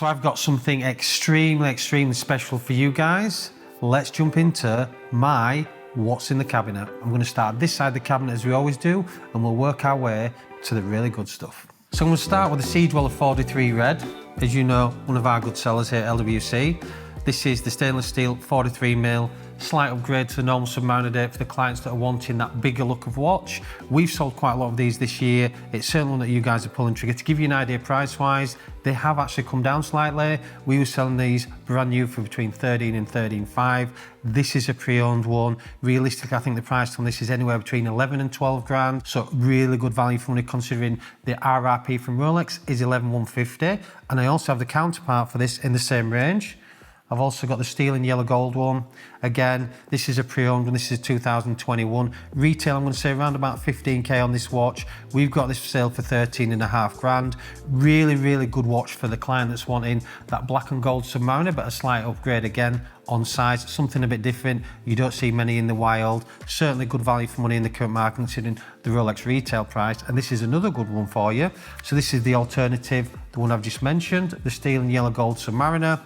So I've got something extremely special for you guys. Let's jump into my what's in the cabinet. I'm going to start this side of the cabinet as we always do, and we'll work our way to the really good stuff. So I'm going to start with the Sea Dweller 43 Red. As you know, one of our good sellers here at LWC. This is the stainless steel 43mm, slight upgrade to the normal Submariner date for the clients that are wanting that bigger look of watch. We've sold quite a lot of these this year. It's certainly one that you guys are pulling trigger. To give you an idea price-wise, they have actually come down slightly. We were selling these brand new for between 13 and 13.5. This is a pre-owned one. Realistically, I think the price on this is anywhere between 11 and 12 grand. So really good value for money considering the RRP from Rolex is 11,150. And I also have the counterpart for this in the same range. I've also got the steel and yellow gold one. Again, this is a pre-owned one. This is 2021. Retail, I'm going to say around about 15k on this watch. We've got this for sale for 13.5 grand. Really good watch for the client that's wanting that black and gold Submariner, but a slight upgrade again on size, something a bit different. You don't see many in the wild. Certainly good value for money in the current market considering the Rolex retail price. And this is another good one for you. So this is the alternative, the one I've just mentioned, the steel and yellow gold Submariner.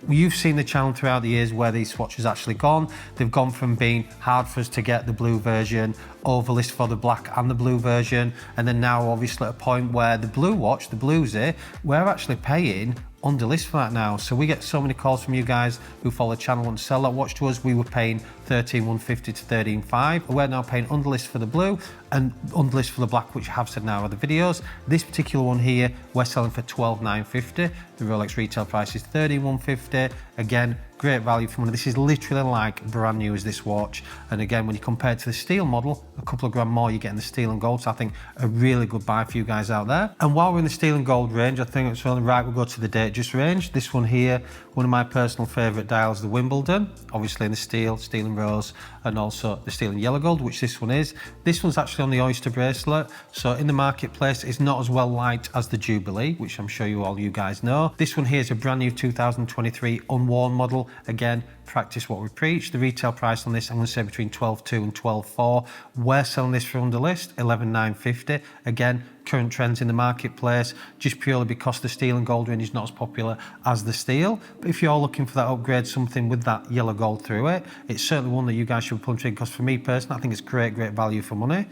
You've seen the channel throughout the years where these watches actually gone. They've gone from being hard for us to get the blue version, overlist for the black and the blue version, and then now obviously at a point where the blue watch, the bluesy, we're actually paying under list for that now. So we get so many calls from you guys who follow the channel and sell that watch to us. We were paying 13,150 to 13,500. We're now paying under list for the blue and under list for the black, which I have said now in the videos. This particular one here, we're selling for 12,950. The Rolex retail price is 13,150. Again, great value for money. This is literally like brand new as this watch. And again, when you compare it to the steel model, a couple of grand more, you're getting the steel and gold. So I think a really good buy for you guys out there. And while we're in the steel and gold range, I think it's only right we'll go to the Datejust range. This one here, one of my personal favorite dials, the Wimbledon, obviously in the steel and rose, and also the steel and yellow gold, which this one is. This one's actually on the Oyster bracelet. So in the marketplace, it's not as well liked as the Jubilee, which I'm sure you guys know. This one here is a brand new 2023 unworn model. Again, practice what we preach. The retail price on this, I'm going to say between 12,200 and 12,400. We're selling this for under list, 11,950. Again, current trends in the marketplace, just purely because the steel and gold range is not as popular as the steel. But if you're looking for that upgrade, something with that yellow gold through it, it's certainly one that you guys should punch in, because for me personally, I think it's great value for money.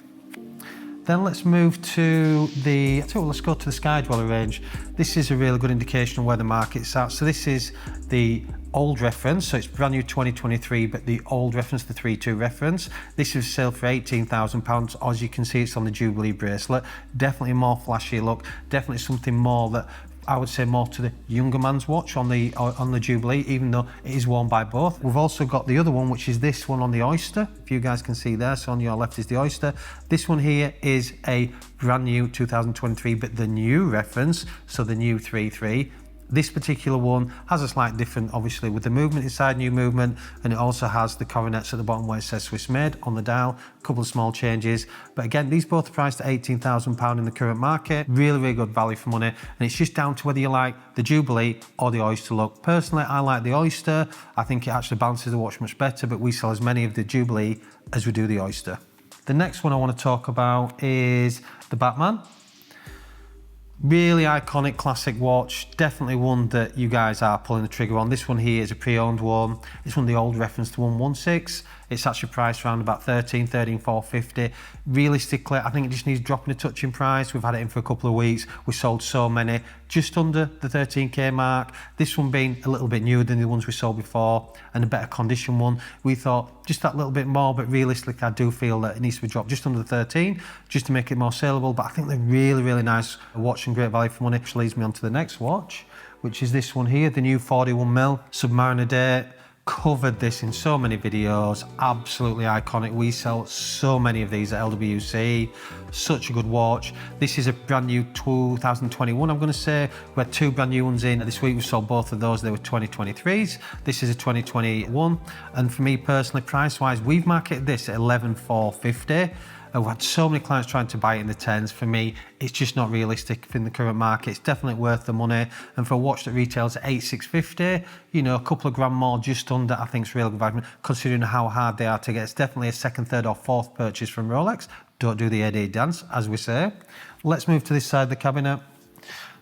Then let's move to let's go to the Sky Dweller range. This is a really good indication of where the market's at. So this is the old reference, so it's brand new 2023, but the old reference, the 3.2 reference. This is sale for £18,000. As you can see, it's on the Jubilee bracelet. Definitely a more flashy look, definitely something more that I would say more to the younger man's watch on the Jubilee, even though it is worn by both. We've also got the other one, which is this one on the Oyster, if you guys can see there. So on your left is the Oyster. This one here is a brand new 2023, but the new reference, so the new 3.3. This particular one has a slight different, obviously, with the movement inside, new movement, and it also has the coronets at the bottom where it says Swiss made on the dial. A couple of small changes, but again, these both are priced at £18,000 in the current market. Really good value for money, and it's just down to whether you like the Jubilee or the Oyster look. Personally, I like the Oyster. I think it actually balances the watch much better, but we sell as many of the Jubilee as we do the Oyster. The next one I want to talk about is the Batman. Really iconic classic watch, definitely one that you guys are pulling the trigger on. This one here is a pre-owned one. It's one of the old reference to 116. It's actually priced around about 13,450. Realistically, I think it just needs dropping a touch in price. We've had it in for a couple of weeks. We sold so many, just under the 13k mark. This one being a little bit newer than the ones we sold before and a better condition one. We thought just that little bit more, but realistically, I do feel that it needs to be dropped just under the 13, just to make it more saleable. But I think they're really nice watch and great value for money. Which leads me on to the next watch, which is this one here, the new 41mm Submariner date. Covered this in so many videos, absolutely iconic. We sell so many of these at LWC. Such a good watch. This is a brand new 2021, I'm going to say. We had two brand new ones in. This week we sold both of those. They were 2023s. This is a 2021. And for me personally, price-wise, we've marketed this at 11,450. We've had so many clients trying to buy it in the 10s. For me, it's just not realistic in the current market. It's definitely worth the money. And for a watch that retails at 8,650, you know, a couple of grand more just under, I think it's real good value, considering how hard they are to get. It's definitely a second, third or fourth purchase from Rolex. Don't do the AD dance, as we say. Let's move to this side of the cabinet.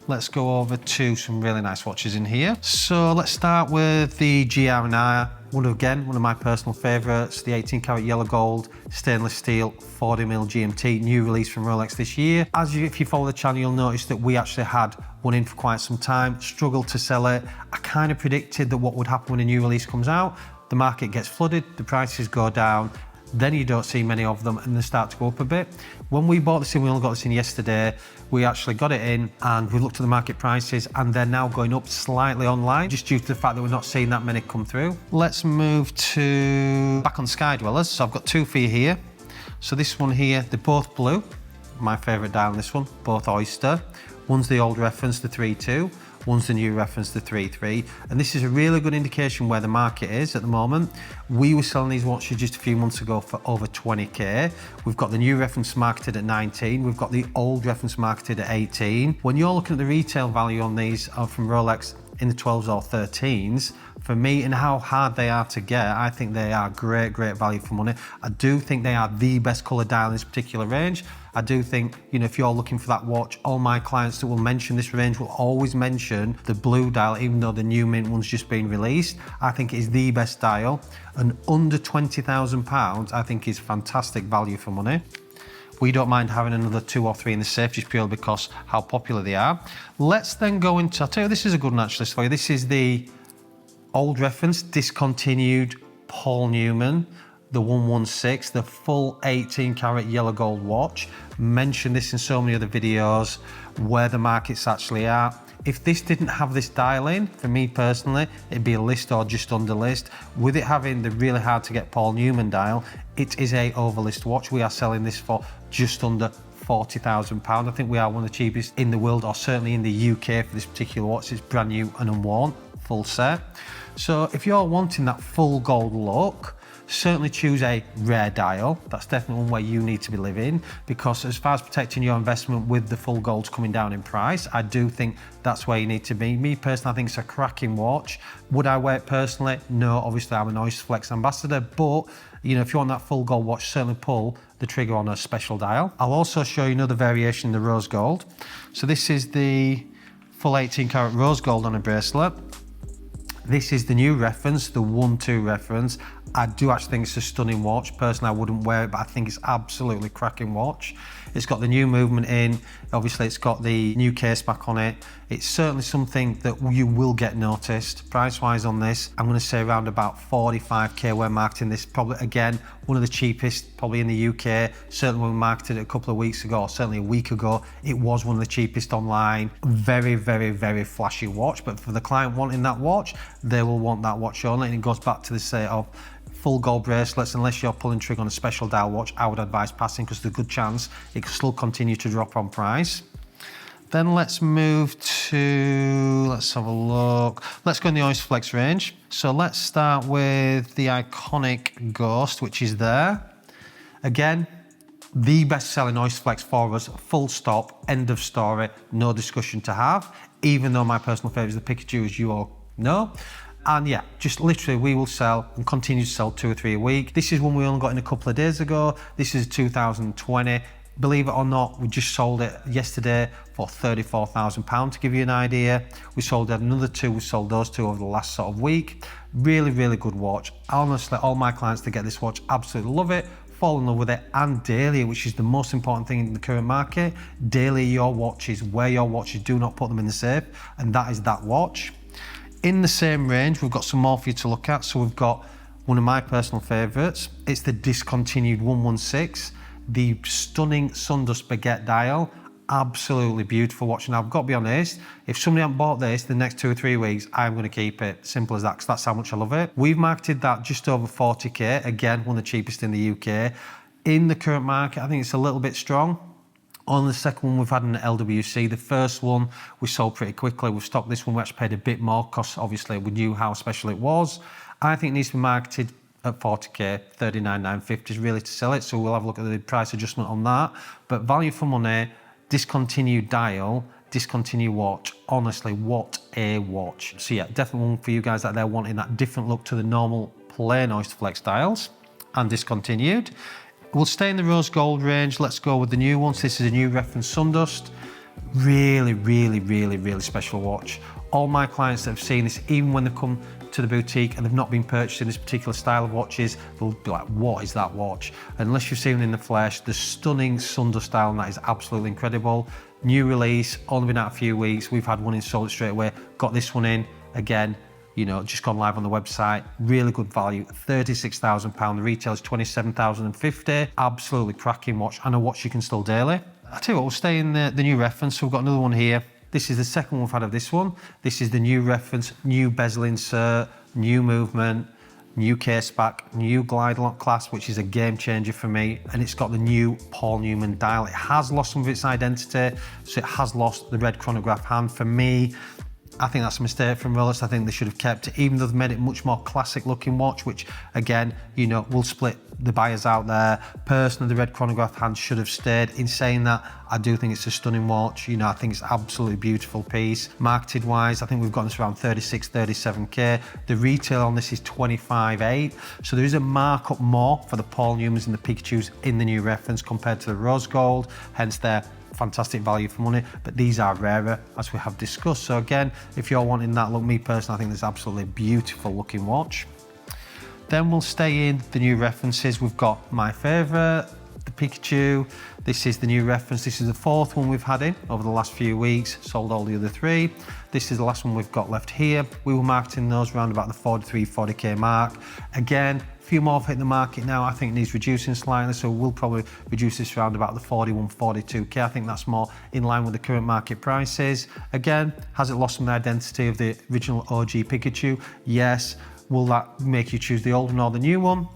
let's go over to some really nice watches in here. So let's start with the GR&R. One of my personal favourites, the 18 karat yellow gold stainless steel 40mm GMT, new release from Rolex this year. If you follow the channel, you'll notice that we actually had one in for quite some time, struggled to sell it. I kind of predicted that what would happen when a new release comes out, the market gets flooded, the prices go down, then you don't see many of them and they start to go up a bit. When we bought this in, we only got this in yesterday, we actually got it in and we looked at the market prices and they're now going up slightly online, just due to the fact that we're not seeing that many come through. Let's move to back on Sky Dwellers. So I've got two for you here. So this one here, they're both blue. My favourite dial in this one, both Oyster. One's the old reference, the 3.2. One's the new reference, the 3.3, and this is a really good indication where the market is at the moment. We were selling these watches just a few months ago for over 20k. We've got the new reference marketed at 19. We've got the old reference marketed at 18. When you're looking at the retail value on these from Rolex in the 12s or 13s, for me and how hard they are to get, I think they are great value for money. I do think they are the best colour dial in this particular range. I do think, if you're looking for that watch, all my clients that will mention this range will always mention the blue dial, even though the new mint one's just been released. I think it is the best dial, and under £20,000, I think is fantastic value for money. We don't mind having another 2 or 3 in the safe just purely because how popular they are. Let's then go into, I'll tell you, this is a good match list for you. This is the old reference, discontinued Paul Newman, the 116, the full 18 karat yellow gold watch. Mentioned this in so many other videos where the markets actually are. If this didn't have this dial in, for me personally, it'd be a list or just under list. With it having the really hard to get Paul Newman dial, it is a overlist watch. We are selling this for just under £40,000. I think we are one of the cheapest in the world, or certainly in the UK for this particular watch. It's brand new and unworn, full set. So if you're wanting that full gold look, certainly choose a rare dial. That's definitely one way you need to be living, because as far as protecting your investment with the full golds coming down in price, I do think that's where you need to be. Me personally, I think it's a cracking watch. Would I wear it personally? No, obviously I'm an Oyster Flex ambassador, but if you want that full gold watch, certainly pull the trigger on a special dial. I'll also show you another variation in the rose gold. So this is the full 18 karat rose gold on a bracelet. This is the new reference, the 1-2 reference. I do actually think it's a stunning watch. Personally, I wouldn't wear it, but I think it's absolutely cracking watch. It's got the new movement in. Obviously, it's got the new case back on it. It's certainly something that you will get noticed. Price-wise on this, I'm going to say around about 45k when marketing this. Probably, again, one of the cheapest probably in the UK. Certainly when we marketed it a couple of weeks ago, or certainly a week ago, it was one of the cheapest online. Very flashy watch, but for the client wanting that watch, they will want that watch only. And it goes back to the say of full gold bracelets. Unless you're pulling trigger on a special dial watch, I would advise passing, because there's a good chance it could still continue to drop on price. Then let's move to, let's have a look. Let's go in the Oyster Flex range. So let's start with the iconic Ghost, which is there. Again, the best selling Oyster Flex for us, full stop, end of story, no discussion to have. Even though my personal favourite is the Pikachu, as you all know. And yeah, just literally we will sell and continue to sell 2 or 3 a week. This is one we only got in a couple of days ago. This is 2020. Believe it or not, we just sold it yesterday for £34,000 to give you an idea. We sold another 2, we sold those 2 over the last sort of week. Really good watch. Honestly, all my clients that get this watch absolutely love it, fall in love with it, and daily, which is the most important thing in the current market. Daily your watches, wear your watches, do not put them in the safe, and that is that watch. In the same range, we've got some more for you to look at. So we've got one of my personal favourites. It's the discontinued 116, the stunning Sundust baguette dial. Absolutely beautiful watch. And I've got to be honest, if somebody hasn't bought this the next 2 or 3 weeks, I'm going to keep it. Simple as that, because that's how much I love it. We've marketed that just over 40k. Again, one of the cheapest in the UK. In the current market, I think it's a little bit strong. On the second one, we've had an LWC. The first one we sold pretty quickly. We've stocked this one. We actually paid a bit more because obviously we knew how special it was. I think it needs to be marketed at 40k, 39,950 is really to sell it. So we'll have a look at the price adjustment on that. But value for money, discontinued dial, discontinued watch. Honestly, what a watch. So yeah, definitely one for you guys out there wanting that different look to the normal plain Oyster Flex dials and discontinued. We'll stay in the rose gold range. Let's go with the new ones. This is a new reference Sundust. Really, really, really, really special watch. All my clients that have seen this, even when they come to the boutique and they've not been purchasing this particular style of watches, they'll be like, what is that watch? Unless you've seen it in the flesh, the stunning sundial style, and that is absolutely incredible. New release, only been out a few weeks. We've had one in, sold it straight away. Got this one in, again, you know, just gone live on the website. Really good value, £36,000. The retail is £27,050. Absolutely cracking watch, and a watch you can still daily. I tell you what, we'll stay in the new reference. So we've got another one here. This is the second one we've had of this one. This is the new reference, new bezel insert, new movement, new case back, new glide lock clasp, which is a game changer for me. And it's got the new Paul Newman dial. It has lost some of its identity, so it has lost the red chronograph hand. For me, I think that's a mistake from Rolex. I think they should have kept it, even though they've made it much more classic looking watch, which again, you know, will split the buyers out there. Personally, the red chronograph hand should have stayed. In saying that, I do think it's a stunning watch. You know, I think it's absolutely beautiful piece. Marketed wise, I think we've got this around 36, 37K. The retail on this is 25.8. So there is a markup more for the Paul Newmans and the Pikachus in the new reference compared to the rose gold, hence their fantastic value for money, but these are rarer, as we have discussed. So again, if you're wanting that look, me personally, I think this is absolutely beautiful looking watch. Then we'll stay in the new references. We've got my favorite, the Pikachu. This is the new reference. This is the fourth one we've had in over the last few weeks. Sold all the other three. This is the last one we've got left here. We were marketing those around about the 43, 40K mark. Again, a few more have hit the market now. I think it needs reducing slightly, so we'll probably reduce this around about the 41, 42K. I think that's more in line with the current market prices. Again, has it lost some of the identity of the original OG Pikachu? Yes. Will that make you choose the old one or the new one?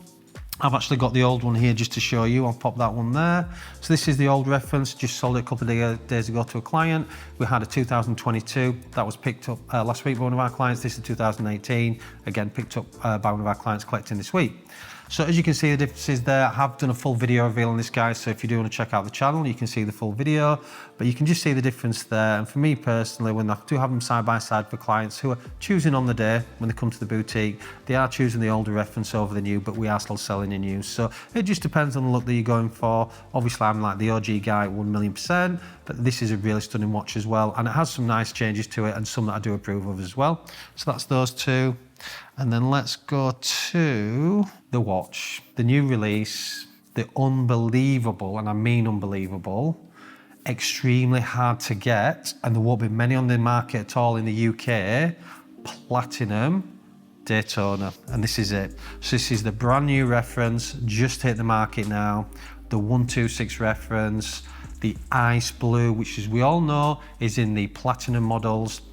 I've actually got the old one here just to show you. I'll pop that one there. So this is the old reference, just sold it a couple of days ago to a client. We had a 2022 that was picked up last week by one of our clients. This is 2018, again picked up by one of our clients collecting this week. So as you can see the differences there, I have done a full video reveal on this guy, so if you do want to check out the channel, you can see the full video, but you can just see the difference there. And for me personally, when I do have them side by side for clients who are choosing on the day when they come to the boutique, they are choosing the older reference over the new, but we are still selling the new. So it just depends on the look that you're going for. Obviously I'm like the OG guy at 1,000,000%, but this is a really stunning watch as well, and it has some nice changes to it and some that I do approve of as well. So that's those two. And then let's go to the watch, the new release, the unbelievable, and I mean unbelievable, extremely hard to get, and there won't be many on the market at all in the UK, Platinum Daytona, and this is it. So this is the brand new reference, just hit the market now, the 126 reference, the ice blue, which as we all know is in the Platinum models.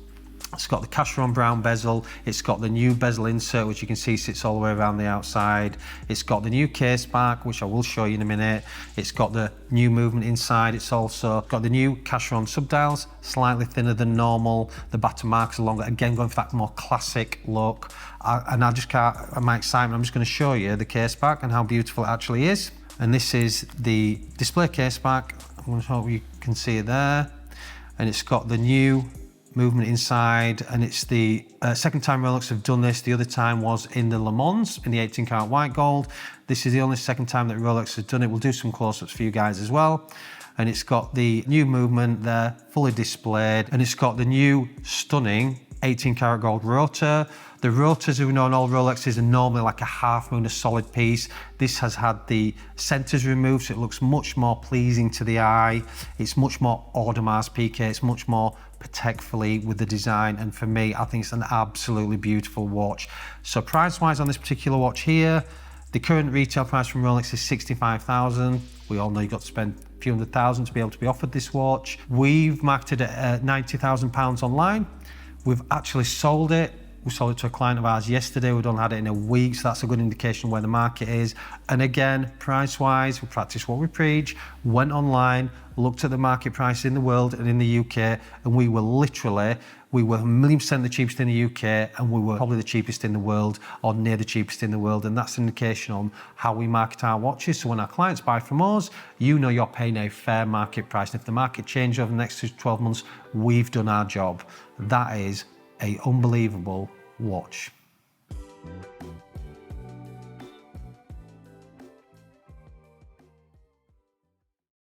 It's got the Cacheron brown bezel, it's got the new bezel insert, which you can see sits all the way around the outside. It's got the new case back, which I will show you in a minute. It's got the new movement inside. It's also got the new Cacheron subdials, slightly thinner than normal. The batter marks are longer, again going for that more classic look. And I just can't, my excitement, I'm just going to show you the case back and how beautiful it actually is. And this is the display case back. I'm going to hope you can see it there. And it's got the new movement inside, and it's the second time Rolex have done this. The other time was in the Le Mans in the 18 karat white gold. This is the only second time that Rolex has done it. We'll do some close-ups for you guys as well. And it's got the new movement there, fully displayed, and it's got the new stunning 18 karat gold rotor. The rotors we know on all Rolexes are normally like a half moon, a solid piece. This has had the centers removed, so it looks much more pleasing to the eye. It's much more Audemars Piguet. It's much more Patek Philippe with the design, and for me, I think it's an absolutely beautiful watch. So price-wise on this particular watch here, the current retail price from Rolex is 65,000. We all know you've got to spend a few $100,000 to be able to be offered this watch. We've marketed it at £90,000 online. We've actually sold it. We sold it to a client of ours yesterday. We've only had it in a week, so that's a good indication where the market is. And again, price-wise, we practice what we preach, went online, looked at the market price in the world and in the UK, and we were 1,000,000% the cheapest in the UK, and we were probably the cheapest in the world, or near the cheapest in the world, and that's an indication on how we market our watches. So when our clients buy from us, you know you're paying a fair market price. And if the market changes over the next 12 months, we've done our job. That is an unbelievable watch.